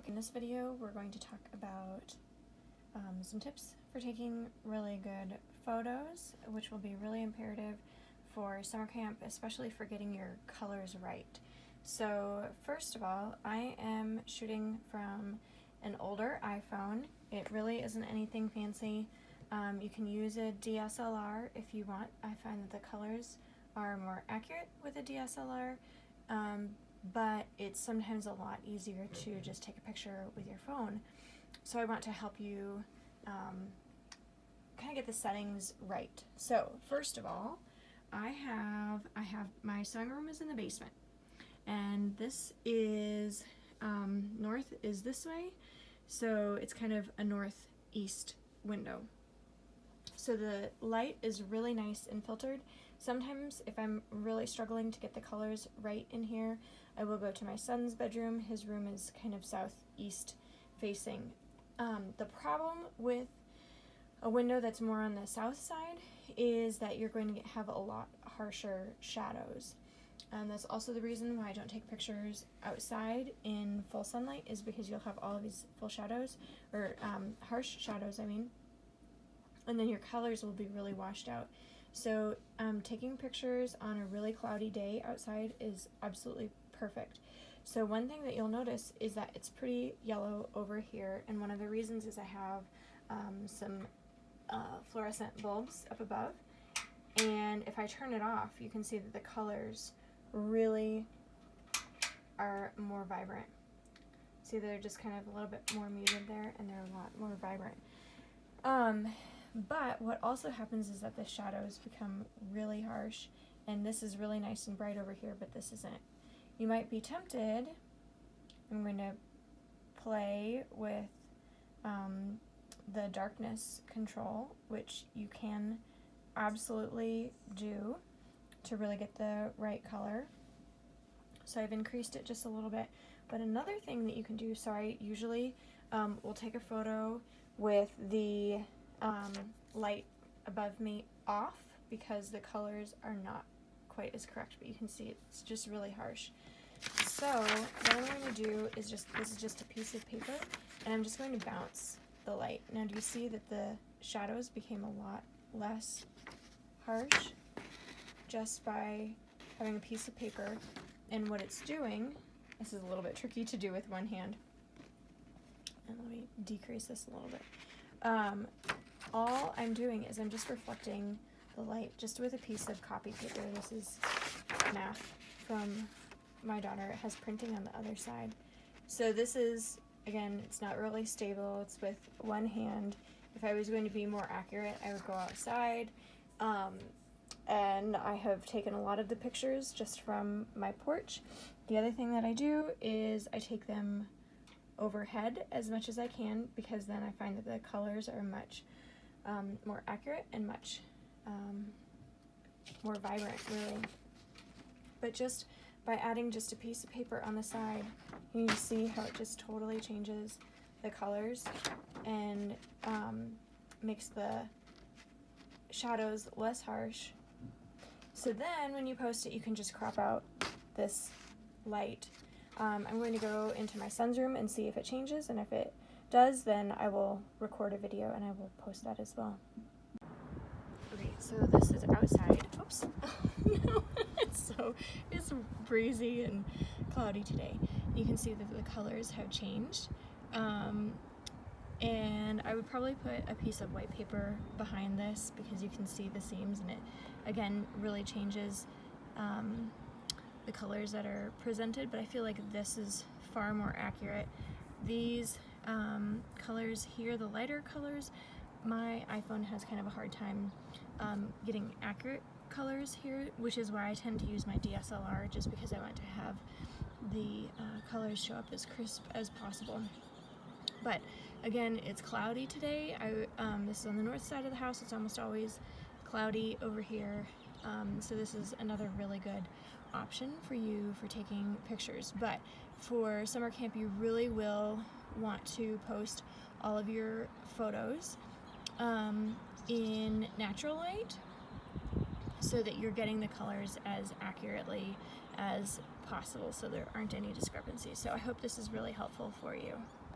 Okay, in this video we're going to talk about some tips for taking really good photos, which will be really imperative for summer camp, especially for getting your colors right. So first of all, I am shooting from an older iPhone. It really isn't anything fancy. You can use a DSLR if you want. I find that the colors are more accurate with a DSLR, but it's sometimes a lot easier to just take a picture with your phone. So I want to help you kind of get the settings right. So first of all, I have my sewing room is in the basement, and this is north is this way, so it's kind of a northeast window. So the light is really nice and filtered. Sometimes if I'm really struggling to get the colors right in here, I will go to my son's bedroom. His room is kind of southeast facing. The problem with a window that's more on the south side is that you're going to have a lot harsher shadows. That's also the reason why I don't take pictures outside in full sunlight, is because you'll have all of these full shadows, or harsh shadows, I mean, and then your colors will be really washed out. So taking pictures on a really cloudy day outside is absolutely perfect. So one thing that you'll notice is that it's pretty yellow over here, and one of the reasons is I have some fluorescent bulbs up above, and if I turn it off, you can see that the colors really are more vibrant. See, they're just kind of a little bit more muted there, and they're a lot more vibrant. But what also happens is that the shadows become really harsh, and this is really nice and bright over here, but this isn't. You might be tempted, I'm going to play with the darkness control, which you can absolutely do to really get the right color. So I've increased it just a little bit. But another thing that you can do, so I usually will take a photo with the light above me off, because the colors are not quite as correct, but you can see it's just really harsh. So what I'm going to do is this is just a piece of paper, and I'm just going to bounce the light. Now do you see that the shadows became a lot less harsh just by having a piece of paper? And what it's doing, this is a little bit tricky to do with one hand, and let me decrease this a little bit. All I'm doing is I'm just reflecting the light just with a piece of copy paper. This is math from my daughter. It has printing on the other side. So this is, again, it's not really stable. It's with one hand. If I was going to be more accurate, I would go outside. And I have taken a lot of the pictures just from my porch. The other thing that I do is I take them overhead as much as I can, because then I find that the colors are much more accurate and much more vibrant, really. But just by adding just a piece of paper on the side, you can see how it just totally changes the colors and makes the shadows less harsh. So then when you post it, you can just crop out this light. I'm going to go into my son's room and see if it changes, and if it does, then I will record a video and I will post that as well. Okay, so this is outside. Oops. No, it's breezy and cloudy today. You can see that the colors have changed. And I would probably put a piece of white paper behind this, because you can see the seams, and it again really changes the colors that are presented, but I feel like this is far more accurate. These colors here, the lighter colors, my iPhone has kind of a hard time getting accurate colors here, which is why I tend to use my DSLR, just because I want to have the colors show up as crisp as possible. But again, it's cloudy today. This is on the north side of the house. It's almost always cloudy over here. So this is another really good option for you for taking pictures. But for summer camp, you really will want to post all of your photos in natural light, so that you're getting the colors as accurately as possible so there aren't any discrepancies. So I hope this is really helpful for you.